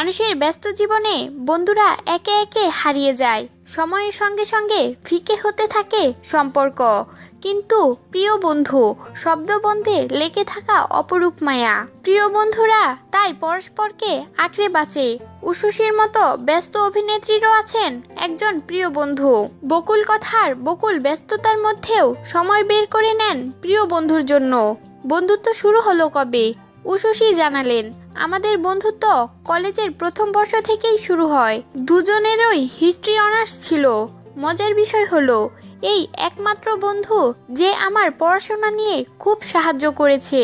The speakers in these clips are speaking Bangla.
মানুষের ব্যস্ত জীবনে বন্ধুরা একে একে হারিয়ে যায়। সময়ের সঙ্গে সঙ্গে ফিকে হতে থাকে সম্পর্ক, কিন্তু প্রিয় বন্ধু শব্দবন্ধে লেগে থাকা অপরূপ মায়া। প্রিয় বন্ধুরা তাই পরস্পরকে আঁকড়ে বাঁচে। উষসীর মতো ব্যস্ত অভিনেত্রীরও আছেন একজন প্রিয় বন্ধু। বকুল কথার বকুল ব্যস্ততার মধ্যেও সময় বের করে নেন প্রিয় বন্ধুর জন্য। বন্ধুত্ব শুরু হলো কবে? উষসী জানালেন, আমাদের বন্ধুত্ব কলেজের প্রথম বর্ষ থেকেই শুরু হয়। দুজনেরই হিস্ট্রি অনার্স ছিল। মজার বিষয় হলো, এই একমাত্র বন্ধু যে আমার পড়াশোনা নিয়ে খুব সাহায্য করেছে।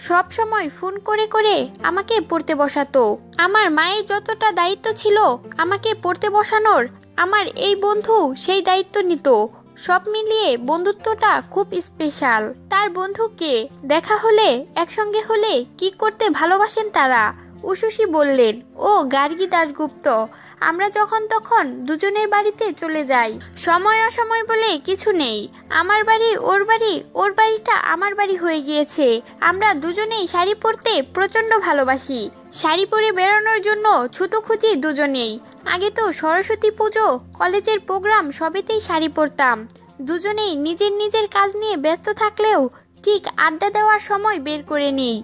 সব সময় ফোন করে করে আমাকে পড়তে বসাতো। আমার মায়ের যতটা দায়িত্ব ছিল আমাকে পড়তে বসানোর, আমার এই বন্ধু সেই দায়িত্ব নিত। সব মিলিয়ে বন্ধুত্বটা খুব স্পেশাল। তার বন্ধুকে দেখা হলে, একসঙ্গে হলে কি করতে ভালোবাসেন তারা? উষসী বললেন, ও গার্গী দাশগুপ্ত। আমরা যখন তখন দুজনের বাড়িতে চলে যাই। সময় অসময় বলে কিছু নেই। আমার বাড়ি ওর বাড়ি, ওর বাড়িটা আমার বাড়ি হয়ে গিয়েছে। আমরা দুজনেই শাড়ি পরতে প্রচণ্ড ভালোবাসি। শাড়ি পরে বেরোনোর জন্য ছুতো খুঁজি দুজনেই। আগে তো সরস্বতী পুজো, কলেজের প্রোগ্রাম সবেতেই শাড়ি পরতাম। দুজনেই নিজের নিজের কাজ নিয়ে ব্যস্ত থাকলেও ঠিক আড্ডা দেওয়ার সময় বের করে নিই।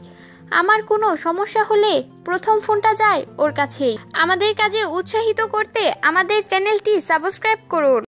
আমার কোনো সমস্যা হলে প্রথম ফোনটা যায় ওর কাছেই। আমাদের কাজে উৎসাহিত করতে আমাদের চ্যানেলটি সাবস্ক্রাইব করুন।